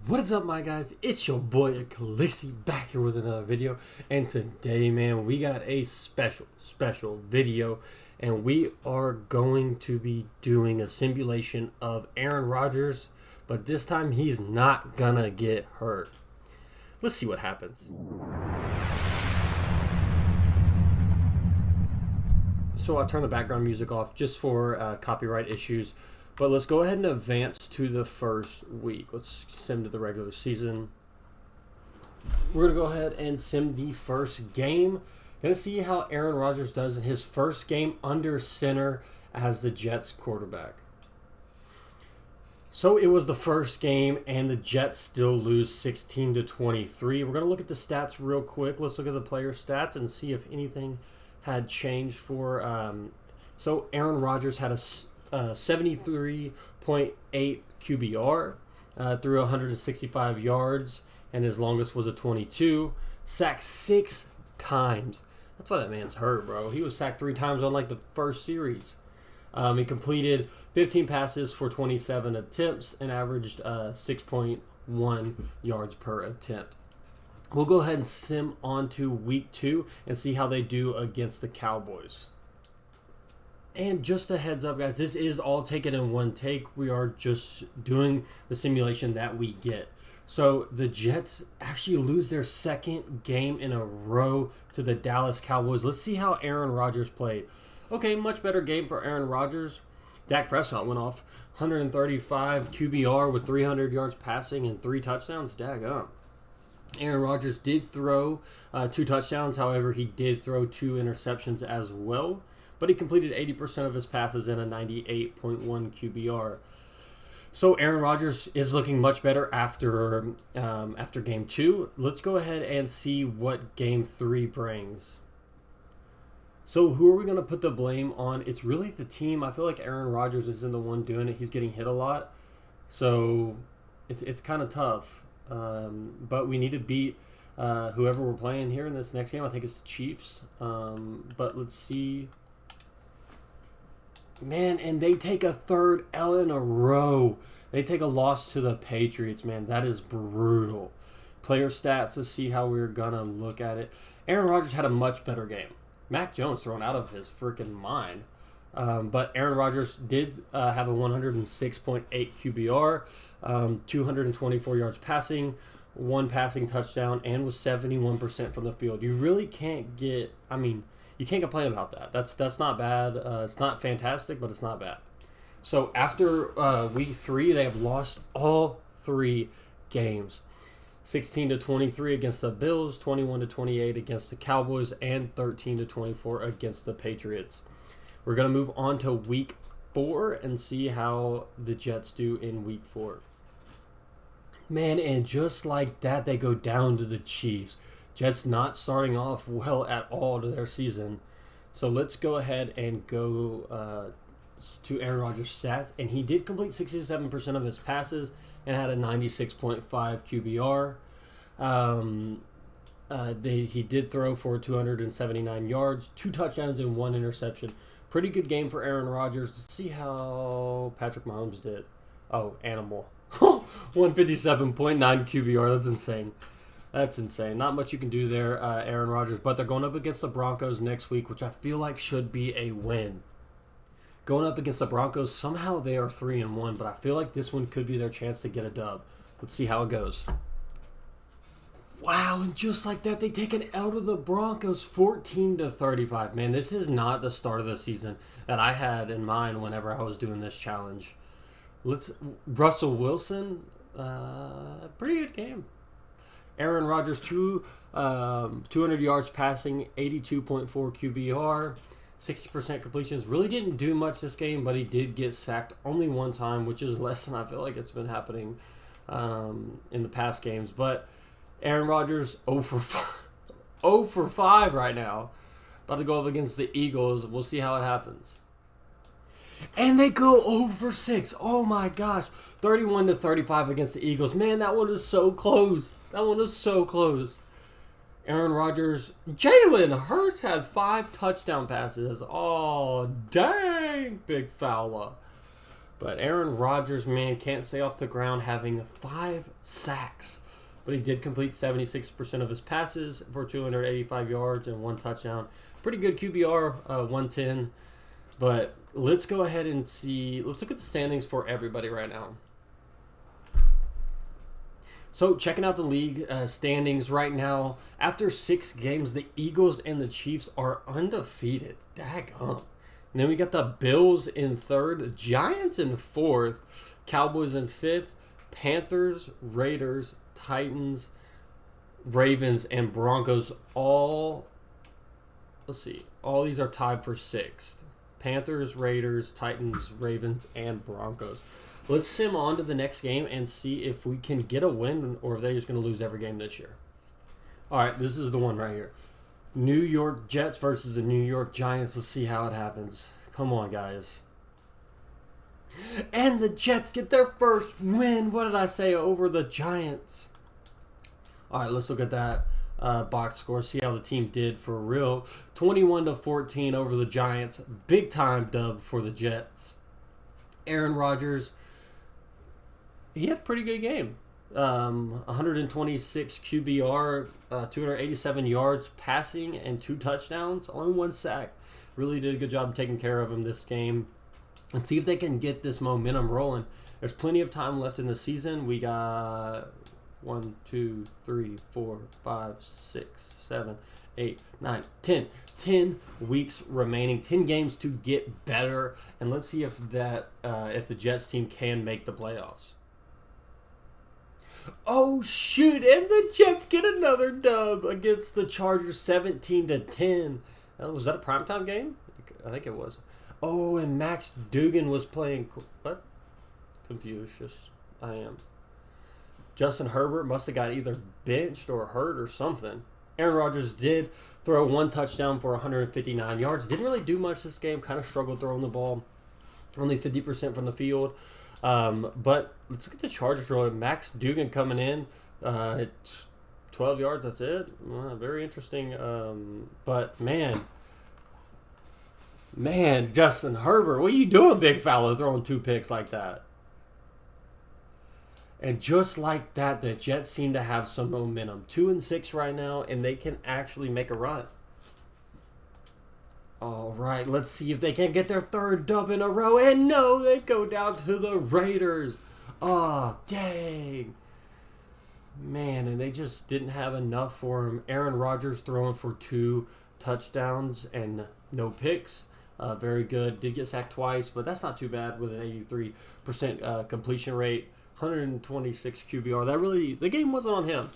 What is up, my guys? It's your boy Achilles back here with another video, and today, man, we got a special video, and we are going to be doing a simulation of Aaron Rodgers, but this time he's not gonna get hurt. Let's see what happens. So I'll turn the background music off just for copyright issues. But let's go ahead and advance to the first week. Let's sim to the regular season. We're going to go ahead and sim the first game. Going to see how Aaron Rodgers does in his first game under center as the Jets quarterback. So it was the first game, and the Jets still lose 16-23. We're going to look at the stats real quick. Let's look at the player stats and see if anything had changed for... So Aaron Rodgers had a 73.8 QBR through 165 yards, and his longest was a 22. Sacked 6 times. That's why that man's hurt, bro. He was sacked 3 times on like the first series. He completed 15 passes for 27 attempts and averaged 6.1 yards per attempt. We'll go ahead and sim on to week 2 and see how they do against the Cowboys. And just a heads up, guys, this is all taken in one take. We are just doing the simulation that we get. So the Jets actually lose their second game in a row to the Dallas Cowboys. Let's see how Aaron Rodgers played. Okay, much better game for Aaron Rodgers. Dak Prescott went off 135 QBR with 300 yards passing and 3 touchdowns. Daggum. Aaron Rodgers did throw 2 touchdowns. However, he did throw 2 interceptions as well. But he completed 80% of his passes in a 98.1 QBR. So Aaron Rodgers is looking much better after Game 2. Let's go ahead and see what Game 3 brings. So who are we going to put the blame on? It's really the team. I feel like Aaron Rodgers isn't the one doing it. He's getting hit a lot. So it's kind of tough. But we need to beat whoever we're playing here in this next game. I think it's the Chiefs. But let's see. Man, and they take a third L in a row. They take a loss to the Patriots, man. That is brutal. Player stats, let's see how we're going to look at it. Aaron Rodgers had a much better game. Mac Jones thrown out of his freaking mind. But Aaron Rodgers did have a 106.8 QBR, 224 yards passing, 1 passing touchdown, and was 71% from the field. You really can't get, you can't complain about that. That's not bad. It's not fantastic, but it's not bad. So after week 3, they have lost all 3 games. 16-23 against the Bills, 21-28 against the Cowboys, and 13-24 against the Patriots. We're going to move on to week 4 and see how the Jets do in week 4. Man, and just like that, they go down to the Chiefs. Jets not starting off well at all to their season. So let's go ahead and go to Aaron Rodgers' stats. And he did complete 67% of his passes and had a 96.5 QBR. He did throw for 279 yards, 2 touchdowns, and 1 interception. Pretty good game for Aaron Rodgers. Let's see how Patrick Mahomes did. Oh, animal. 157.9 QBR. That's insane. That's insane. Not much you can do there, Aaron Rodgers. But they're going up against the Broncos next week, which I feel like should be a win. Going up against the Broncos, somehow they are 3-1, but I feel like this one could be their chance to get a dub. Let's see how it goes. Wow, and just like that, they take an L to the Broncos, 14-35. Man, this is not the start of the season that I had in mind whenever I was doing this challenge. Russell Wilson, pretty good game. Aaron Rodgers, 200 yards passing, 82.4 QBR, 60% completions. Really didn't do much this game, but he did get sacked only 1 time, which is less than I feel like it's been happening in the past games. But Aaron Rodgers, 0 for 5 right now. About to go up against the Eagles. We'll see how it happens. And they go 0 for 6. Oh my gosh. 31-35 against the Eagles. Man, that one is so close. That one is so close. Aaron Rodgers. Jalen Hurts had 5 touchdown passes. Oh, dang, big fella. But Aaron Rodgers, man, can't stay off the ground, having 5 sacks. But he did complete 76% of his passes for 285 yards and 1 touchdown. Pretty good QBR, 110. But let's go ahead and see. Let's look at the standings for everybody right now. So checking out the league standings right now, after 6 games, the Eagles and the Chiefs are undefeated. Daggum. And then we got the Bills in 3rd, the Giants in 4th, Cowboys in 5th, Panthers, Raiders, Titans, Ravens, and Broncos all, let's see, all these are tied for 6th. Panthers, Raiders, Titans, Ravens, and Broncos. Let's sim on to the next game and see if we can get a win or if they're just going to lose every game this year. All right, this is the one right here. New York Jets versus the New York Giants. Let's see how it happens. Come on, guys. And the Jets get their first win. What did I say? Over the Giants. All right, let's look at that box score. See how the team did for real. 21-14 over the Giants. Big time dub for the Jets. Aaron Rodgers, he had a pretty good game. 126 QBR, 287 yards passing, and 2 touchdowns. Only 1 sack. Really did a good job taking care of him this game. And see if they can get this momentum rolling. There's plenty of time left in the season. We got 1, 2, 3, 4, 5, 6, 7, 8, 9, 10. 10 weeks remaining. 10 games to get better. And let's see if the Jets team can make the playoffs. Oh, shoot. And the Jets get another dub against the Chargers, 17-10. Was that a primetime game? I think it was. Oh, and Max Dugan was playing. What? Confucius. I am. Justin Herbert must have got either benched or hurt or something. Aaron Rodgers did throw 1 touchdown for 159 yards. Didn't really do much this game. Kind of struggled throwing the ball. Only 50% from the field. But let's look at the Chargers rolling. Max Dugan coming in. 12 yards, that's it. Very interesting. But, man, Justin Herbert, what are you doing, big fella, throwing 2 picks like that? And just like that, the Jets seem to have some momentum. 2-6 right now, and they can actually make a run. All right, let's see if they can get their 3rd dub in a row. And no, they go down to the Raiders. Oh, dang. Man, and they just didn't have enough for him. Aaron Rodgers throwing for 2 touchdowns and no picks. Very good. Did get sacked twice, but that's not too bad with an 83% completion rate. 126 QBR. The game wasn't on him.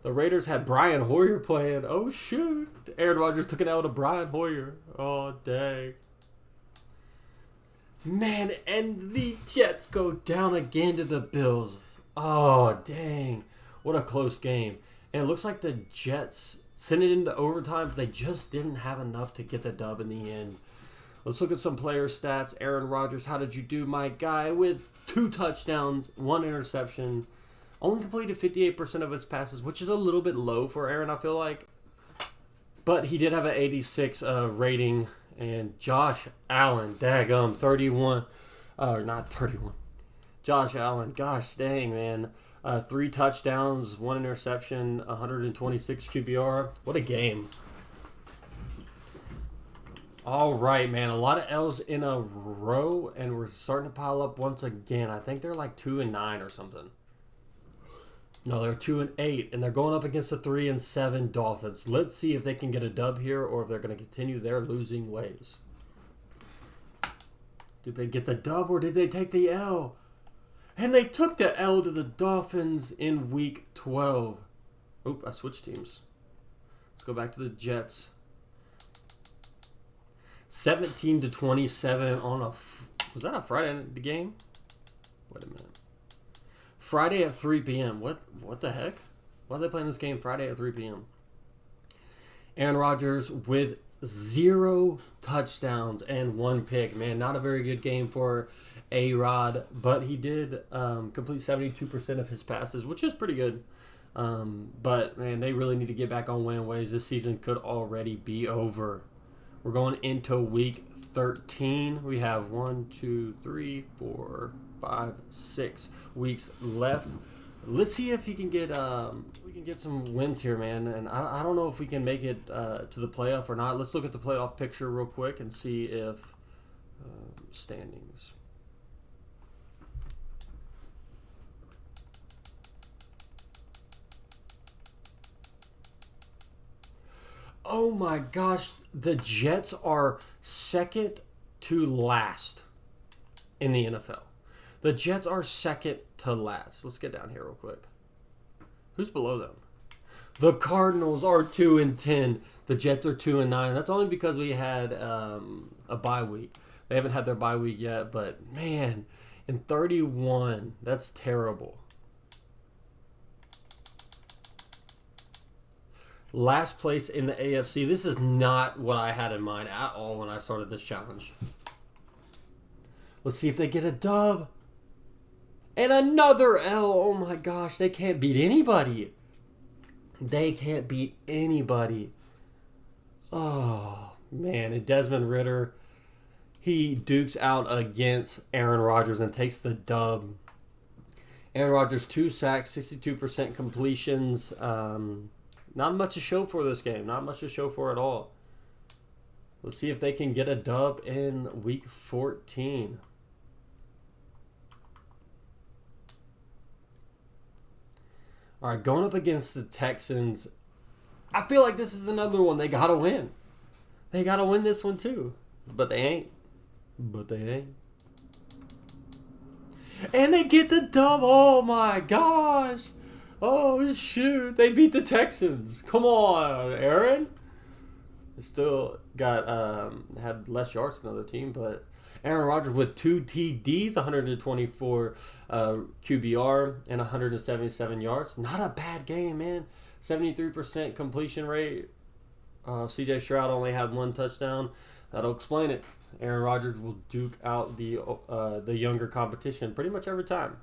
The Raiders had Brian Hoyer playing. Oh, shoot. Aaron Rodgers took it out of Brian Hoyer. Oh, dang. Man, and the Jets go down again to the Bills. Oh, dang. What a close game. And it looks like the Jets sent it into overtime, but they just didn't have enough to get the dub in the end. Let's look at some player stats. Aaron Rodgers, how did you do, my guy? With 2 touchdowns, 1 interception. Only completed 58% of his passes, which is a little bit low for Aaron, I feel like. But he did have an 86 rating. And Josh Allen, daggum, 31. Not 31. Josh Allen, gosh dang, man. 3 touchdowns, 1 interception, 126 QBR. What a game. All right, man. A lot of L's in a row, and we're starting to pile up once again. I think they're like 2-9 or something. No, they're 2-8, and they're going up against the 3-7 Dolphins. Let's see if they can get a dub here or if they're going to continue their losing ways. Did they get the dub or did they take the L? And they took the L to the Dolphins in Week 12. Oop, I switched teams. Let's go back to the Jets. 17-27 on was that a Friday game? Wait a minute. Friday at 3 p.m. What the heck? Why are they playing this game Friday at 3 p.m.? Aaron Rodgers with 0 touchdowns and 1 pick. Man, not a very good game for A-Rod, but he did complete 72% of his passes, which is pretty good. But, man, they really need to get back on winning ways. This season could already be over. We're going into week 13. We have 1, 2, 3, 4, 5, 6 weeks left. Let's see if we can get some wins here, man. And I don't know if we can make it to the playoff or not. Let's look at the playoff picture real quick and see if standings. Oh my gosh, the Jets are second to last in the NFL. The Jets are second to last. Let's get down here real quick. Who's below them? The Cardinals are 2-10. The Jets are 2-9. That's only because we had a bye week. They haven't had their bye week yet, but man, in 31, that's terrible. Last place in the AFC. This is not what I had in mind at all when I started this challenge. Let's see if they get a dub. And another L. Oh my gosh, they can't beat anybody. They can't beat anybody. Oh, man. And Desmond Ridder, he dukes out against Aaron Rodgers and takes the dub. Aaron Rodgers, 2 sacks, 62% completions. Not much to show for this game. Not much to show for at all. Let's see if they can get a dub in week 14. All right, going up against the Texans. I feel like this is another one they got to win. They got to win this one too. But they ain't. And they get the dub. Oh my gosh. Oh shoot. They beat the Texans. Come on, Aaron. They still got had less yards than the other team, but Aaron Rodgers with 2 TDs, 124 QBR, and 177 yards. Not a bad game, man. 73% completion rate. CJ Stroud only had 1 touchdown. That'll explain it. Aaron Rodgers will duke out the younger competition pretty much every time.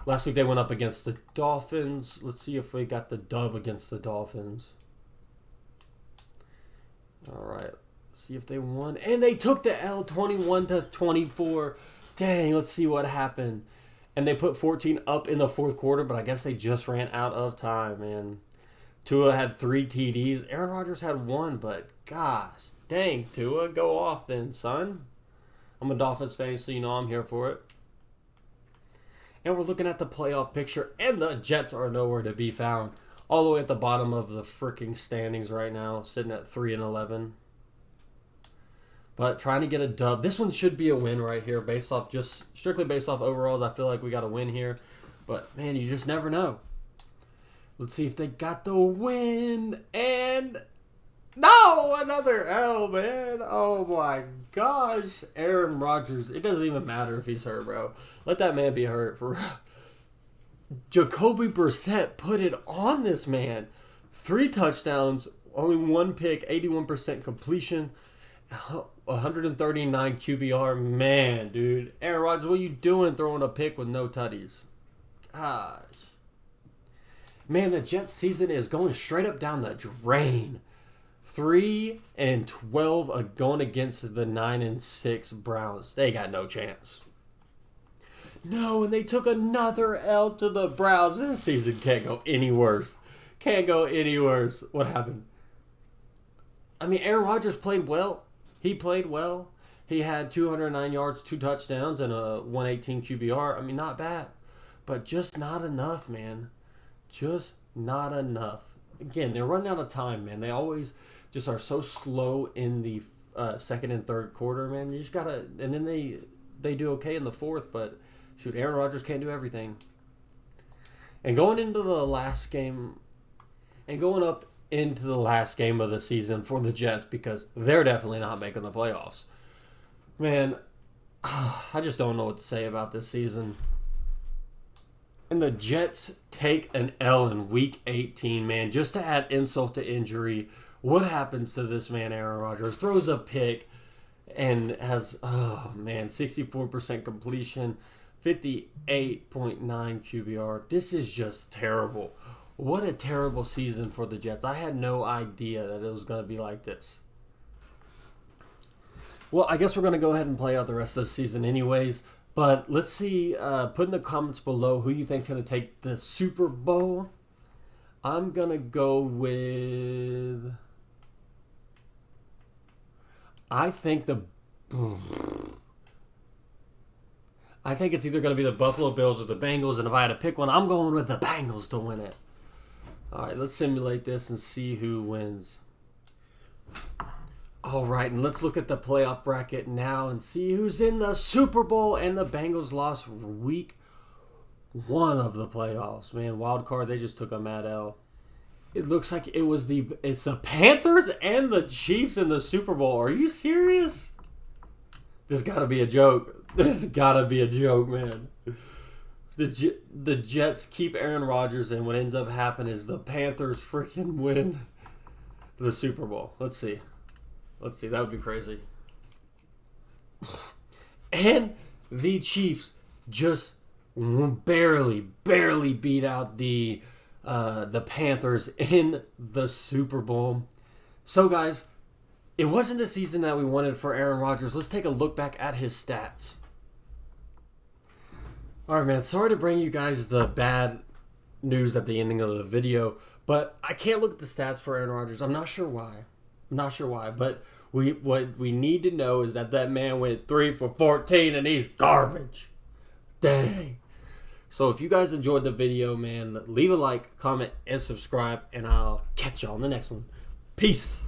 Last week they went up against the Dolphins. Let's see if we got the dub against the Dolphins. All right. See if they won. And they took the L, 21-24. Dang, let's see what happened. And they put 14 up in the fourth quarter, but I guess they just ran out of time, man. Tua had 3 TDs. Aaron Rodgers had 1, but gosh, dang, Tua, go off then, son. I'm a Dolphins fan, so you know I'm here for it. And we're looking at the playoff picture, and the Jets are nowhere to be found. All the way at the bottom of the freaking standings right now, sitting at 3-11. But trying to get a dub. This one should be a win right here, strictly based off overalls. I feel like we got a win here. But, man, you just never know. Let's see if they got the win. And, no, another L, man. Oh, my gosh. Aaron Rodgers. It doesn't even matter if he's hurt, bro. Let that man be hurt. For Jacoby Brissett put it on this man. 3 touchdowns, only 1 pick, 81% completion. 139 QBR. Man, dude. Aaron Rodgers, what are you doing throwing a pick with no tutties? Gosh. Man, the Jets season is going straight up down the drain. 3-12 going against the 9-6 Browns. They got no chance. No, and they took another L to the Browns. This season can't go any worse. Can't go any worse. What happened? I mean, Aaron Rodgers played well. He played well. He had 209 yards, 2 touchdowns, and a 118 QBR. I mean, not bad. But just not enough, man. Just not enough. Again, they're running out of time, man. They always just are so slow in the second and third quarter, man. You just got to... And then they do okay in the fourth, but shoot, Aaron Rodgers can't do everything. And going into the last game... And going up into the last game of the season for the Jets, because they're definitely not making the playoffs. Man, I just don't know what to say about this season. And the Jets take an L in week 18, man. Just to add insult to injury, what happens to this man, Aaron Rodgers? Throws a pick and has, 64% completion, 58.9 QBR. This is just terrible. What a terrible season for the Jets. I had no idea that it was going to be like this. Well, I guess we're going to go ahead and play out the rest of the season anyways. But let's see, put in the comments below who you think's going to take the Super Bowl. I'm going to go with... I think it's either going to be the Buffalo Bills or the Bengals. And if I had to pick one, I'm going with the Bengals to win it. All right, let's simulate this and see who wins. All right, and let's look at the playoff bracket now and see who's in the Super Bowl. And the Bengals lost week 1 of the playoffs. Man, wild card, they just took a mad L. It looks like it's the Panthers and the Chiefs in the Super Bowl. Are you serious? This got to be a joke. This got to be a joke, man. The Jets keep Aaron Rodgers, and what ends up happening is the Panthers freaking win the Super Bowl. Let's see. That would be crazy. And the Chiefs just barely beat out the Panthers in the Super Bowl. So, guys, it wasn't the season that we wanted for Aaron Rodgers. Let's take a look back at his stats. All right, man. Sorry to bring you guys the bad news at the ending of the video, but I can't look at the stats for Aaron Rodgers. I'm not sure why. But what we need to know is that man went 3 for 14 and he's garbage. Dang. So if you guys enjoyed the video, man, leave a like, comment, and subscribe, and I'll catch you on the next one. Peace.